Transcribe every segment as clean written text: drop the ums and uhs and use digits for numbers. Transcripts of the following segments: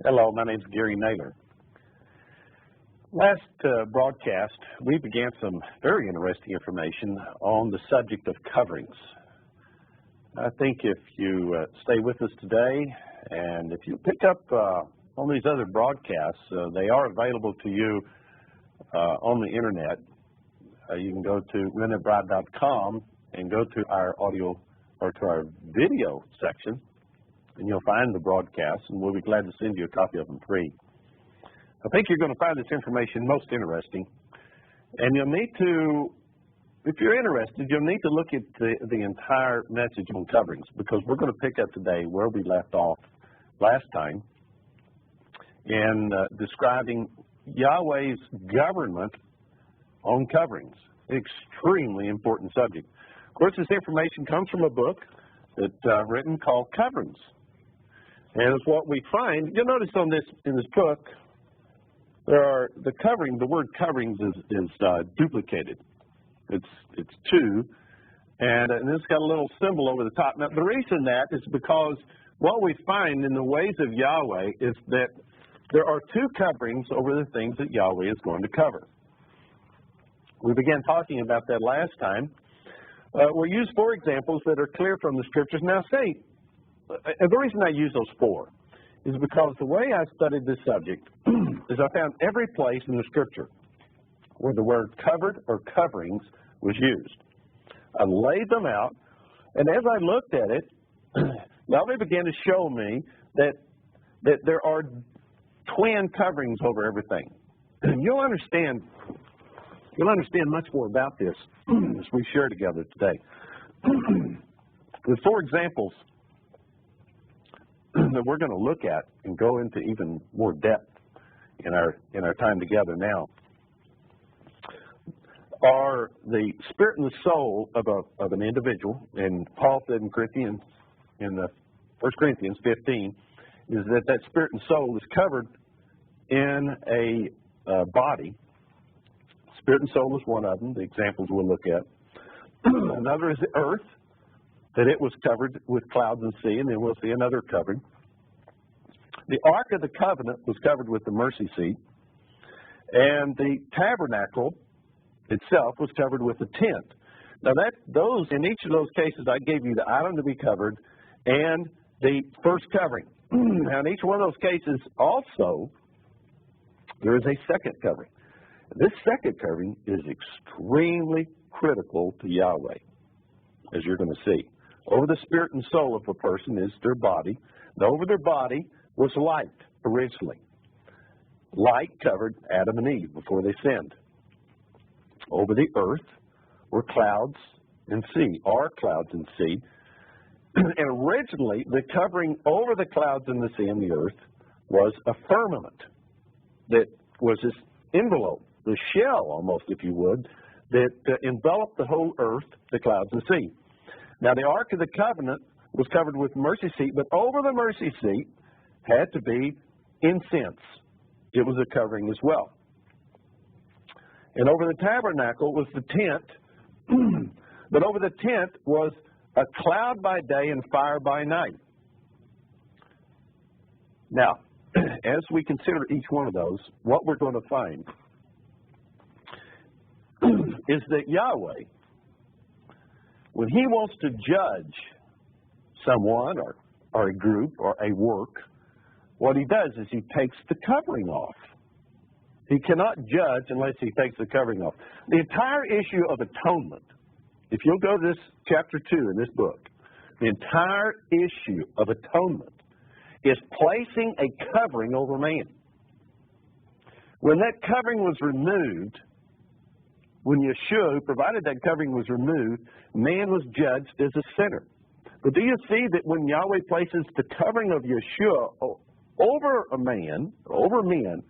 Hello, my name is Gary Naylor. Last broadcast, we began some very interesting information on the subject of coverings. I think if you stay with us today, and if you pick up on these other broadcasts, they are available to you on the internet. You can go to lynnetbride.com and go to our audio or to our video section, and you'll find the broadcasts, and we'll be glad to send you a copy of them free. I think you're going to find this information most interesting, and you'll need to, if you're interested, you'll need to look at the entire message on coverings, because we're going to pick up today where we left off last time in describing Yahweh's government on coverings. Extremely important subject. Of course, this information comes from a book that's written called Coverings. And it's what we find. You'll notice on this in this book, there are the word coverings is duplicated. It's two, and it's got a little symbol over the top. Now, the reason that is because what we find in the ways of Yahweh is that there are two coverings over the things that Yahweh is going to cover. We began talking about that last time. We'll use four examples that are clear from the Scriptures. Now, the reason I use those four is because the way I studied this subject is I found every place in the Scripture where the word covered or coverings was used. I laid them out, and as I looked at it, Yahweh began to show me that there are twin coverings over everything. And you'll understand much more about this as we share together today. The four examples that we're going to look at and go into even more depth in our time together now are the spirit and the soul of an individual. And Paul said in 1 Corinthians 15 is that spirit and soul is covered in a body. Spirit and soul is one of them, the examples we'll look at. Another is the earth, that it was covered with clouds and sea, and then we'll see another covering. The Ark of the Covenant was covered with the mercy seat, and the tabernacle itself was covered with a tent. Now in each of those cases, I gave you the island to be covered and the first covering. Now, in each one of those cases, also, there is a second covering. This second covering is extremely critical to Yahweh, as you're going to see. Over the spirit and soul of a person is their body. Now, over their body was light originally. Light covered Adam and Eve before they sinned. Over the earth were clouds and sea, are clouds and sea. And originally, the covering over the clouds and the sea and the earth was a firmament that was this envelope, the shell almost, if you would, that enveloped the whole earth, the clouds and sea. Now, the Ark of the Covenant was covered with mercy seat, but over the mercy seat had to be incense. It was a covering as well. And over the tabernacle was the tent, but over the tent was a cloud by day and fire by night. Now, as we consider each one of those, what we're going to find is that Yahweh, when He wants to judge someone or a group or a work, what He does is He takes the covering off. He cannot judge unless He takes the covering off. The entire issue of atonement, if you'll go to this chapter 2 in this book, the entire issue of atonement is placing a covering over man. When that covering was removed, when Yeshua, who provided that covering, was removed, man was judged as a sinner. But do you see that when Yahweh places the covering of Yeshua over a man, over men,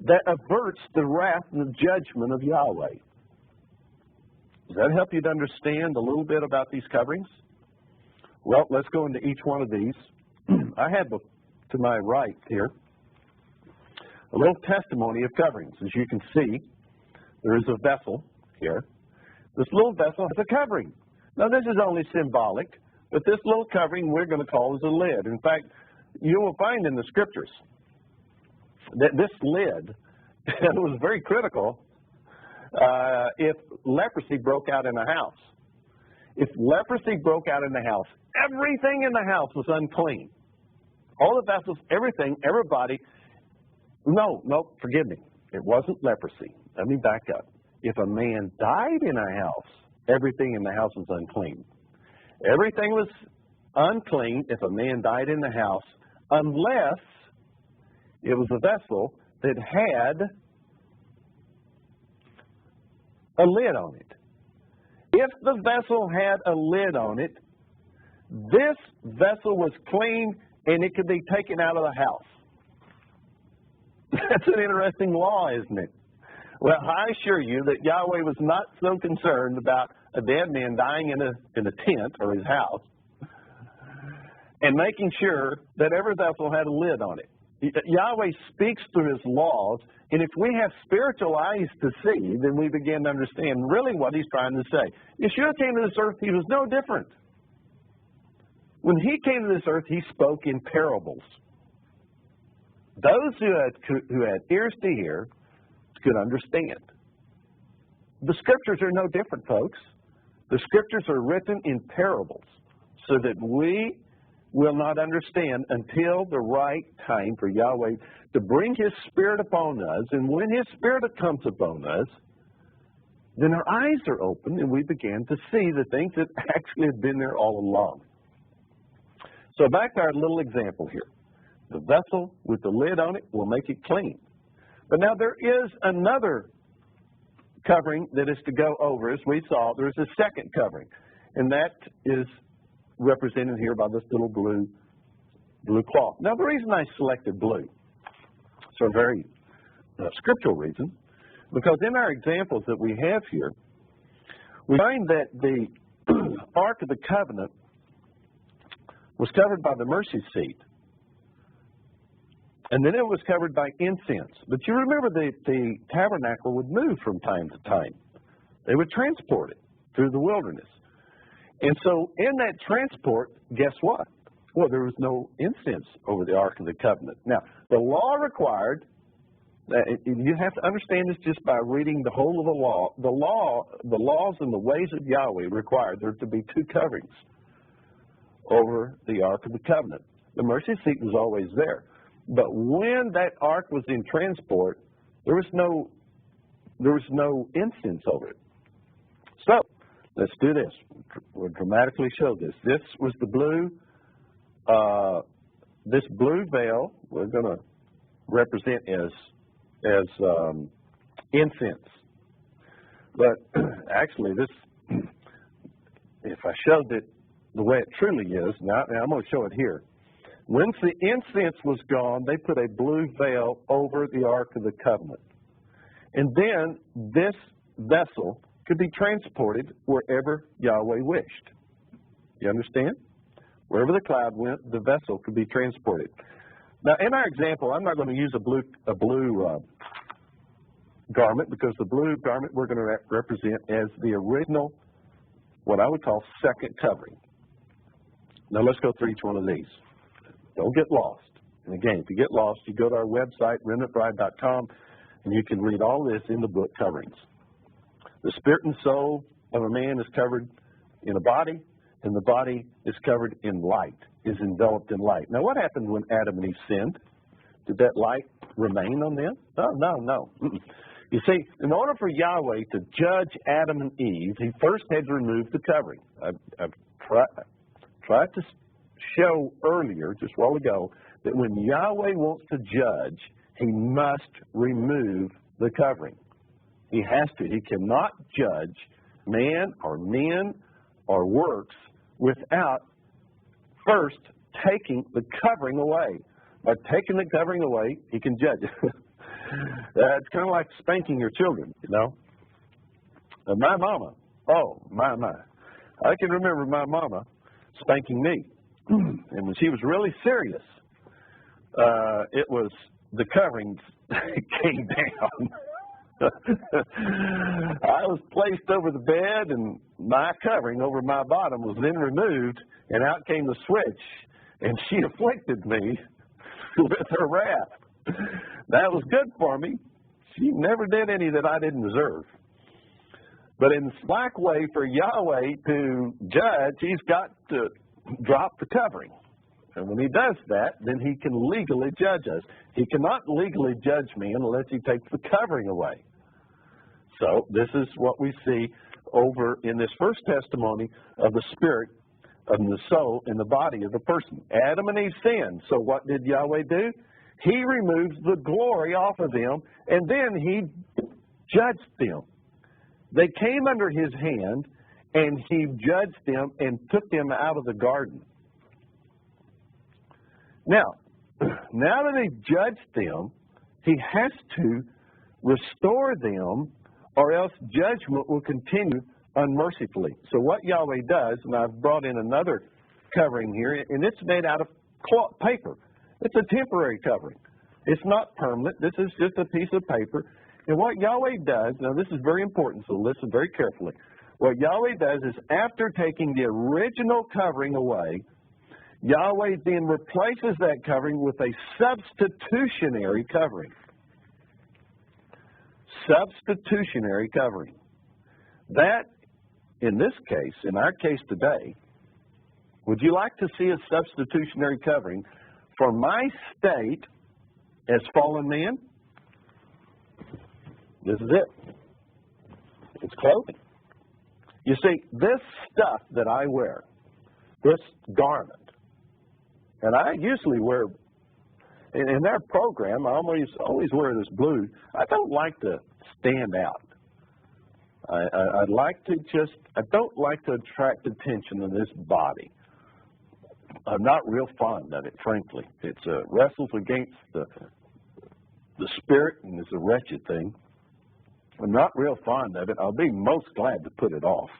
that averts the wrath and the judgment of Yahweh? Does that help you to understand a little bit about these coverings? Well, let's go into each one of these. I have to my right here a little testimony of coverings. As you can see, there is a vessel here. This little vessel has a covering. Now, this is only symbolic, but this little covering we're going to call as a lid. In fact, you will find in the scriptures that this lid was very critical if leprosy broke out in a house. If leprosy broke out in the house, everything in the house was unclean. All the vessels, everything, everybody. No, forgive me. It wasn't leprosy. Let me back up. If a man died in a house, everything in the house was unclean. Everything was unclean if a man died in the house, unless it was a vessel that had a lid on it. If the vessel had a lid on it, this vessel was clean and it could be taken out of the house. That's an interesting law, isn't it? Well, I assure you that Yahweh was not so concerned about a dead man dying in a tent or his house and making sure that every vessel had a lid on it. Yahweh speaks through his laws, and if we have spiritual eyes to see, then we begin to understand really what he's trying to say. Yeshua came to this earth, he was no different. When he came to this earth, he spoke in parables. Those who had ears to hear could understand. The scriptures are no different, folks. The scriptures are written in parables so that we will not understand until the right time for Yahweh to bring his Spirit upon us. And when his Spirit comes upon us, then our eyes are open and we begin to see the things that actually have been there all along. So back to our little example here. The vessel with the lid on it will make it clean. But now there is another covering that is to go over. As we saw, there's a second covering, and that is represented here by this little blue cloth. Now, the reason I selected blue, for a very scriptural reason, because in our examples that we have here, we find that the Ark of the Covenant was covered by the mercy seat. And then it was covered by incense. But you remember the tabernacle would move from time to time. They would transport it through the wilderness. And so in that transport, guess what? Well, there was no incense over the Ark of the Covenant. Now, the law required, you have to understand this just by reading the whole of the law. The laws and the ways of Yahweh required there to be two coverings over the Ark of the Covenant. The mercy seat was always there. But when that ark was in transport, there was no incense over it. So let's do this. We'll dramatically show this. This was the blue. This blue veil we're going to represent as incense. But actually, this, if I showed it the way it truly is, now I'm going to show it here. Once the incense was gone, they put a blue veil over the Ark of the Covenant. And then this vessel could be transported wherever Yahweh wished. You understand? Wherever the cloud went, the vessel could be transported. Now, in our example, I'm not going to use a blue garment, because the blue garment we're going to represent as the original, what I would call second covering. Now, let's go through each one of these. Don't get lost. And again, if you get lost, you go to our website, remnantbride.com, and you can read all this in the book coverings. The spirit and soul of a man is covered in a body, and the body is covered in light, is enveloped in light. Now, what happened when Adam and Eve sinned? Did that light remain on them? No. You see, in order for Yahweh to judge Adam and Eve, he first had to remove the covering. I've tried to show earlier, just a while ago, that when Yahweh wants to judge, he must remove the covering. He has to. He cannot judge man or men or works without first taking the covering away. By taking the covering away, he can judge. It's kind of like spanking your children, you know. My mama Oh, my. I can remember my mama spanking me. And when she was really serious, it was the coverings came down. I was placed over the bed, and my covering over my bottom was then removed, and out came the switch, and she afflicted me with her wrath. That was good for me. She never did any that I didn't deserve. But in like way for Yahweh to judge, he's got to drop the covering. And when he does that, then he can legally judge us. He cannot legally judge me unless he takes the covering away. So this is what we see over in this first testimony of the spirit, of the soul, and the body of the person. Adam and Eve sinned. So what did Yahweh do? He removes the glory off of them, and then he judged them. They came under his hand, and he judged them and took them out of the garden. Now that he judged them, he has to restore them, or else judgment will continue unmercifully. So what Yahweh does, and I've brought in another covering here, and it's made out of cloth paper. It's a temporary covering. It's not permanent. This is just a piece of paper. And what Yahweh does, now this is very important, so listen very carefully. What Yahweh does is after taking the original covering away, Yahweh then replaces that covering with a substitutionary covering. Substitutionary covering. That, in this case, in our case today, would you like to see a substitutionary covering for my state as fallen man? This is it. It's clothing. You see, this stuff that I wear, this garment, and I usually wear, in their program, I always wear this blue. I don't like to stand out. I'd like to I don't like to attract attention to this body. I'm not real fond of it, frankly. It wrestles against the spirit, and it's a wretched thing. I'm not real fond of it. I'll be most glad to put it off.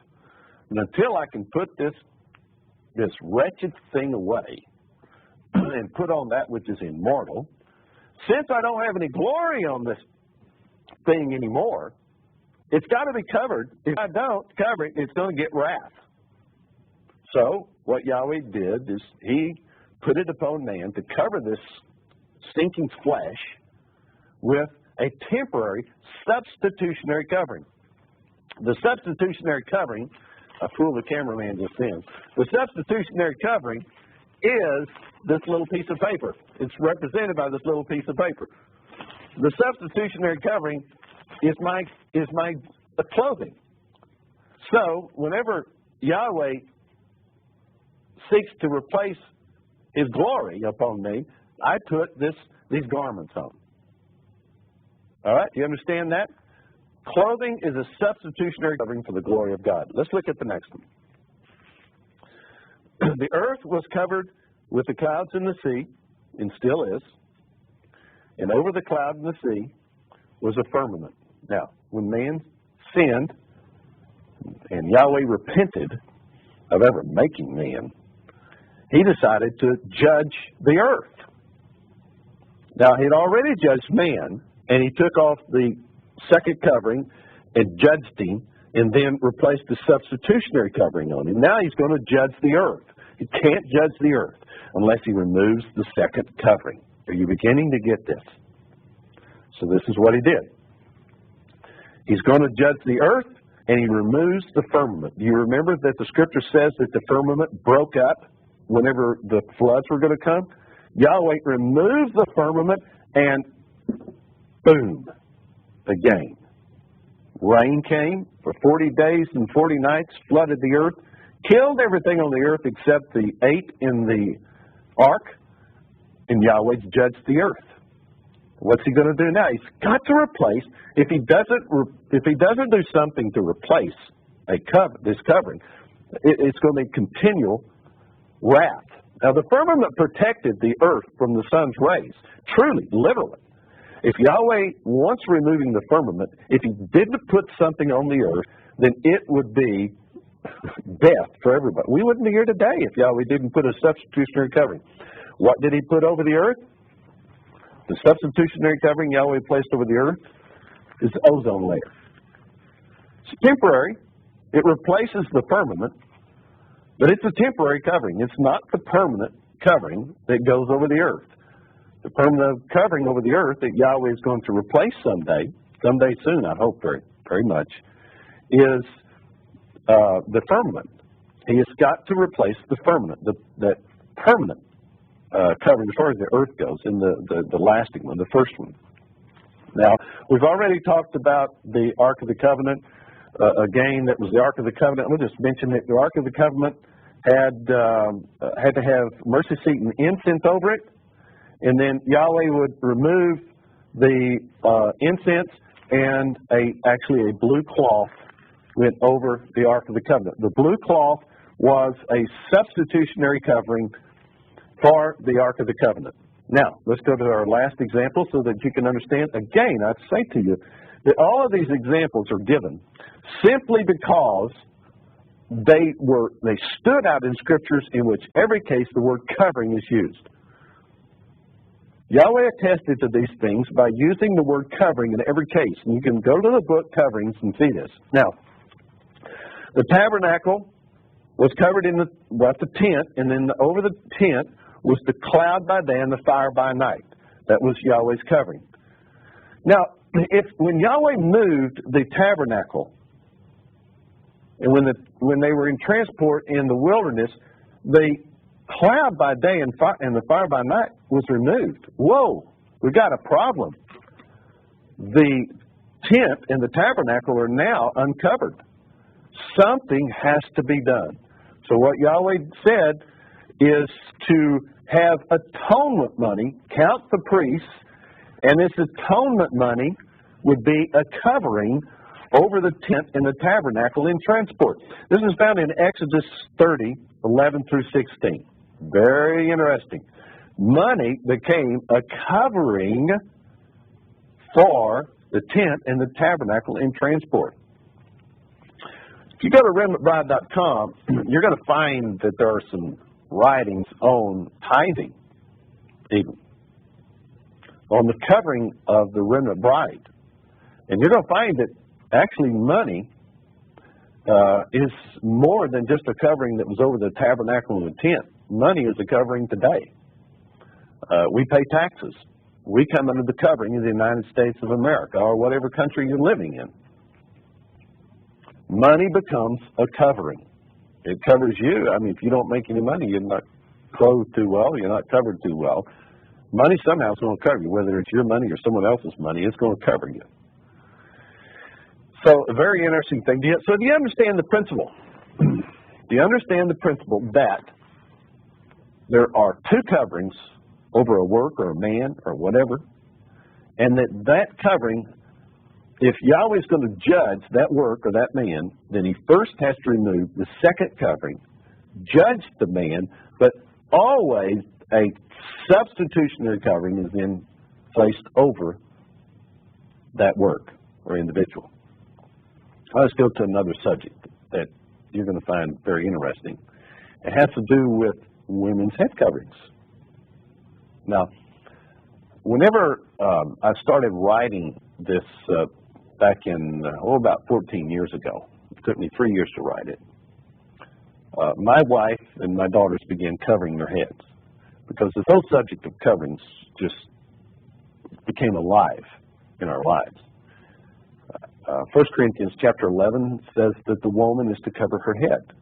And until I can put this wretched thing away and put on that which is immortal, since I don't have any glory on this thing anymore, it's got to be covered. If I don't cover it, it's going to get wrath. So what Yahweh did is he put it upon man to cover this stinking flesh with a temporary substitutionary covering. The substitutionary covering, I fooled the cameraman just then. The substitutionary covering is this little piece of paper. It's represented by this little piece of paper. The substitutionary covering is my clothing. So whenever Yahweh seeks to replace his glory upon me, I put these garments on. All right, do you understand that? Clothing is a substitutionary covering for the glory of God. Let's look at the next one. The earth was covered with the clouds in the sea, and still is. And over the cloud and the sea was a firmament. Now, when man sinned, and Yahweh repented of ever making man, he decided to judge the earth. Now, he'd already judged man, and he took off the second covering and judged him, and then replaced the substitutionary covering on him. Now he's going to judge the earth. He can't judge the earth unless he removes the second covering. Are you beginning to get this? So this is what he did. He's going to judge the earth, and he removes the firmament. Do you remember that the scripture says that the firmament broke up whenever the floods were going to come? Yahweh removed the firmament, and boom, again. Rain came for 40 days and 40 nights, flooded the earth, killed everything on the earth except the 8 in the ark, and Yahweh judged the earth. What's he going to do now? He's got to replace. If he doesn't do something to replace this covering, it's going to be continual wrath. Now, the firmament protected the earth from the sun's rays, truly, literally. If Yahweh, once removing the firmament, if he didn't put something on the earth then it would be death for everybody. We wouldn't be here today if Yahweh didn't put a substitutionary covering. What did he put over the earth? The substitutionary covering Yahweh placed over the earth is the ozone layer. It's temporary. It replaces the firmament, but it's a temporary covering. It's not the permanent covering that goes over the earth. The permanent covering over the earth that Yahweh is going to replace someday soon, I hope very, very much, is the firmament. He has got to replace the firmament, that permanent covering as far as the earth goes, in the lasting one, the first one. Now, we've already talked about the Ark of the Covenant. Again, that was the Ark of the Covenant. We'll just mention that the Ark of the Covenant had to have mercy seat and incense over it, and then Yahweh would remove the incense, and actually a blue cloth went over the Ark of the Covenant. The blue cloth was a substitutionary covering for the Ark of the Covenant. Now, let's go to our last example so that you can understand. Again, I'd say to you that all of these examples are given simply because they stood out in scriptures in which every case the word covering is used. Yahweh attested to these things by using the word covering in every case. And you can go to the book Coverings and see this. Now, the tabernacle was covered in the tent, and then over the tent was the cloud by day and the fire by night. That was Yahweh's covering. Now, when Yahweh moved the tabernacle, and when they were in transport in the wilderness, the cloud by day and the fire by night was removed. Whoa, we got a problem. The tent and the tabernacle are now uncovered. Something has to be done. So what Yahweh said is to have atonement money, count the priests, and this atonement money would be a covering over the tent and the tabernacle in transport. This is found in Exodus 30, 11 through 16. Very interesting. Money became a covering for the tent and the tabernacle in transport. If you go to remnantbride.com, you're going to find that there are some writings on tithing, even, on the covering of the remnant bride. And you're going to find that actually money is more than just a covering that was over the tabernacle and the tent. Money is a covering today. We pay taxes. We come under the covering of the United States of America or whatever country you're living in. Money becomes a covering. It covers you. I mean, if you don't make any money, you're not clothed too well, you're not covered too well. Money somehow is going to cover you. Whether it's your money or someone else's money, it's going to cover you. So, a very interesting thing. So, do you understand the principle? Do you understand the principle that there are two coverings over a work or a man or whatever, and that covering, if Yahweh is going to judge that work or that man, then he first has to remove the second covering, judge the man, but always a substitutionary covering is then placed over that work or individual. Let's go to another subject that you're going to find very interesting. It has to do with women's head coverings. Now, whenever I started writing this back in, about 14 years ago, it took me 3 years to write it, my wife and my daughters began covering their heads because the whole subject of coverings just became alive in our lives. 1 Corinthians chapter 11 says that the woman is to cover her head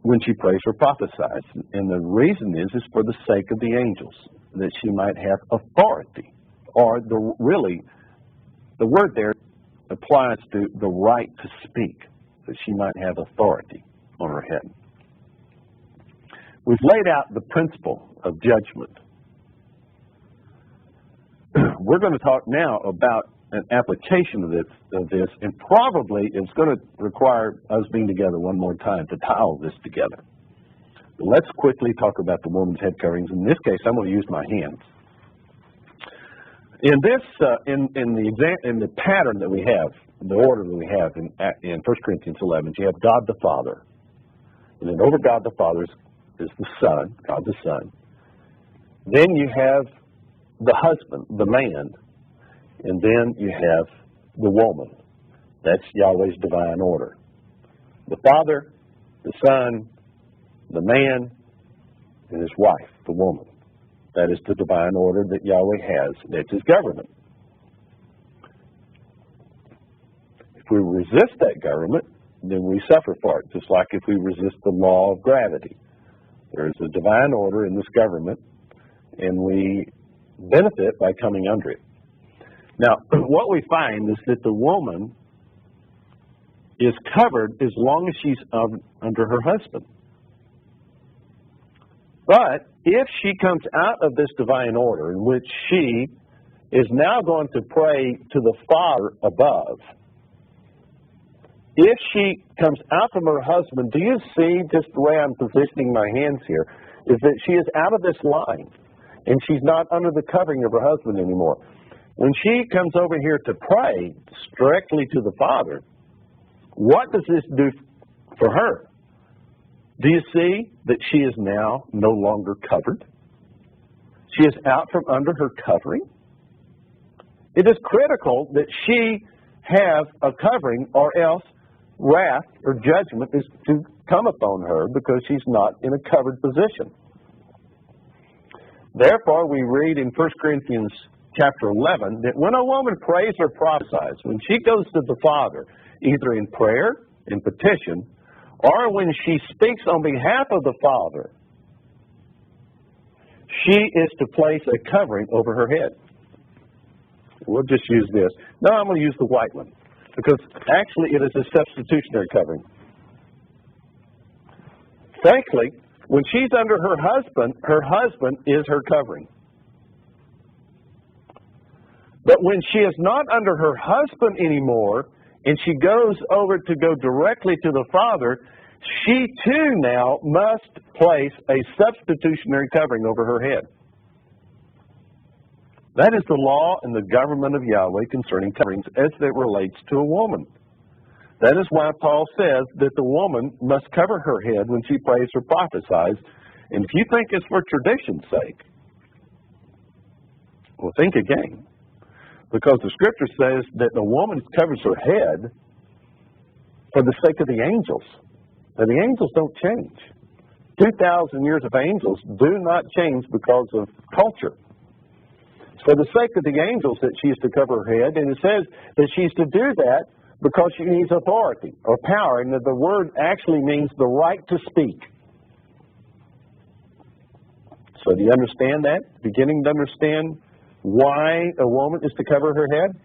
when she prays or prophesies. And the reason is for the sake of the angels, that she might have authority. Or the word there applies to the right to speak, that she might have authority on her head. We've laid out the principle of judgment. We're going to talk now about an application of this, and probably it's going to require us being together one more time to tie all this together. But let's quickly talk about the woman's head coverings. In this case, I'm going to use my hands. In this, in the pattern that we have the order that we have in 1 Corinthians 11. You have God the Father, and then over God the Father is the Son, God the Son. Then you have the husband, the man, and then you have the woman. That's Yahweh's divine order. The Father, the Son, the man, and his wife, the woman. That is the divine order that Yahweh has. That's his government. If we resist that government, then we suffer for it, just like if we resist the law of gravity. There is a divine order in this government, and we benefit by coming under it. Now, what we find is that the woman is covered as long as she's under her husband. But if she comes out of this divine order in which she is now going to pray to the Father above, if she comes out from her husband, do you see just the way I'm positioning my hands here, is that she is out of this line, and she's not under the covering of her husband anymore. When she comes over here to pray directly to the Father, what does this do for her? Do you see that she is now no longer covered? She is out from under her covering. It is critical that she have a covering, or else wrath or judgment is to come upon her, because she's not in a covered position. Therefore, we read in 1 Corinthians chapter 11 that when a woman prays or prophesies, when she goes to the Father, either in prayer, in petition, or when she speaks on behalf of the Father, she is to place a covering over her head. We'll just use this. No, I'm going to use the white one, because actually it is a substitutionary covering. Frankly, when she's under her husband is her covering. But when she is not under her husband anymore, and she goes over to go directly to the Father, she too now must place a substitutionary covering over her head. That is the law and the government of Yahweh concerning coverings as it relates to a woman. That is why Paul says that the woman must cover her head when she prays or prophesies. And if you think it's for tradition's sake, well, think again. Because the Scripture says that the woman covers her head for the sake of the angels. Now, the angels don't change. 2,000 years of angels do not change because of culture. It's for the sake of the angels that she is to cover her head, and it says that she's to do that because she needs authority or power, and that the word actually means the right to speak. So do you understand that? Beginning to understand why a woman is to cover her head?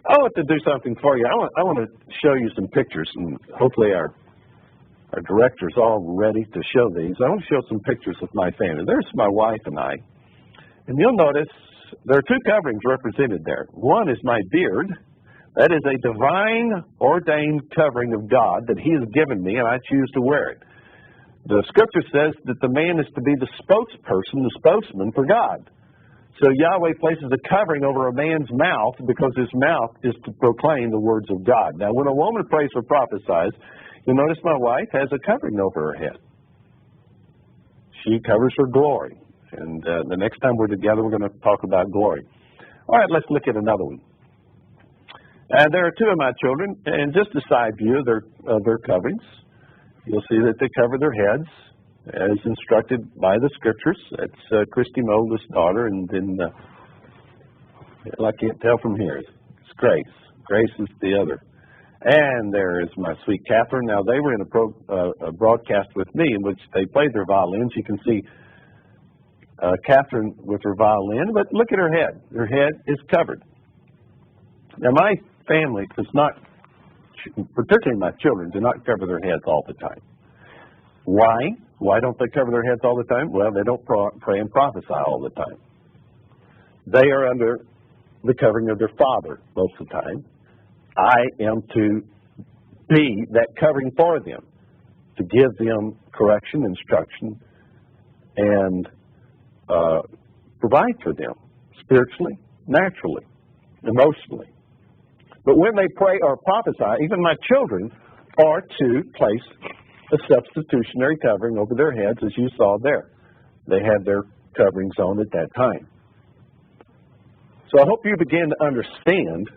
I want to do something for you. I want to show you some pictures, and hopefully our director's all ready to show these. I want to show some pictures of my family. There's my wife and I. And you'll notice there are two coverings represented there. One is my beard. That is a divine ordained covering of God that He has given me, and I choose to wear it. The Scripture says that the man is to be the spokesperson, the spokesman for God. So Yahweh places a covering over a man's mouth because his mouth is to proclaim the words of God. Now, when a woman prays or prophesies, you'll notice my wife has a covering over her head. She covers her glory. And the next time we're together, we're going to talk about glory. All right, let's look at another one. There are two of my children, and just a side view of their coverings. You'll see that they cover their heads as instructed by the Scriptures. That's Christy, my oldest daughter, and then, I can't tell from here, it's Grace. Grace is the other. And there is my sweet Catherine. Now, they were in a broadcast with me in which they played their violins. You can see Catherine with her violin, but look at her head. Her head is covered. Now, my family does not, particularly my children, do not cover their heads all the time. Why? Why don't they cover their heads all the time? Well, they don't pray and prophesy all the time. They are under the covering of their Father most of the time. I am to be that covering for them, to give them correction, instruction, and provide for them spiritually, naturally, emotionally. But when they pray or prophesy, even my children are to place a substitutionary covering over their heads, as you saw there. They had their coverings on at that time. So I hope you begin to understand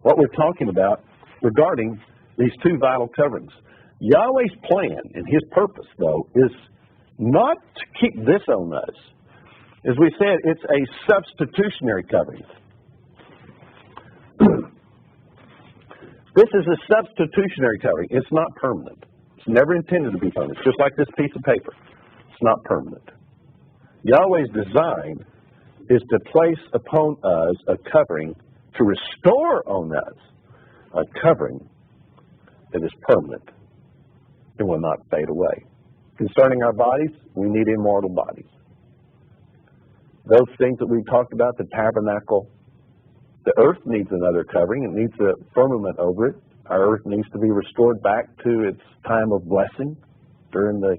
what we're talking about regarding these two vital coverings. Yahweh's plan and His purpose, though, is not to keep this on us. As we said, it's a substitutionary covering. This is a substitutionary covering. It's not permanent. It's never intended to be permanent. Just like this piece of paper. It's not permanent. Yahweh's design is to place upon us a covering, to restore on us a covering that is permanent and will not fade away. Concerning our bodies, we need immortal bodies. Those things that we've talked about, the tabernacle, the earth needs another covering. It needs a firmament over it. Our earth needs to be restored back to its time of blessing during the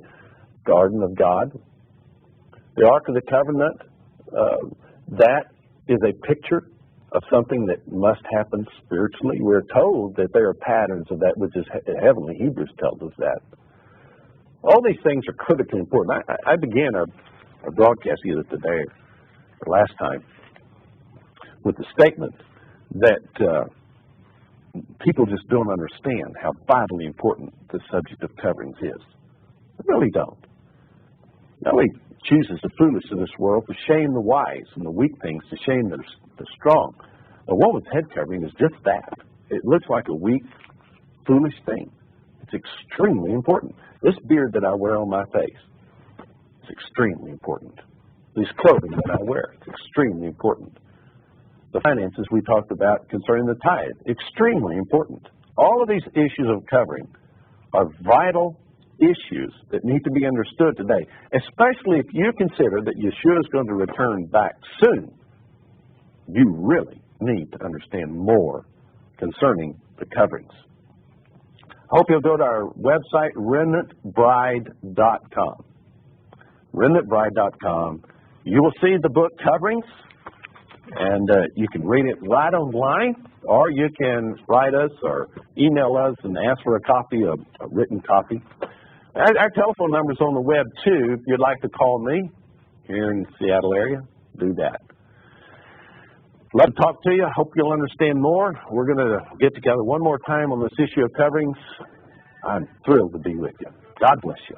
garden of God. The Ark of the Covenant, that is a picture of something that must happen spiritually. We're told that there are patterns of that which is heavenly. Hebrews tells us that. All these things are critically important. I began our broadcast either today or last time with the statement that people just don't understand how vitally important the subject of coverings is. They really don't. Yahweh chooses the foolish of this world to shame the wise, and the weak things to shame the strong. A woman's head covering is just that. It looks like a weak, foolish thing. It's extremely important. This beard that I wear on my face is extremely important. This clothing that I wear is extremely important. The finances we talked about concerning the tithe, extremely important. All of these issues of covering are vital issues that need to be understood today, especially if you consider that Yeshua is going to return back soon. You really need to understand more concerning the coverings. I hope you'll go to our website, remnantbride.com. remnantbride.com. You will see the book Coverings, and you can read it right online, or you can write us or email us and ask for a copy, a written copy. Our telephone number is on the web, too. If you'd like to call me here in the Seattle area, do that. Love to talk to you. I hope you'll understand more. We're going to get together one more time on this issue of coverings. I'm thrilled to be with you. God bless you.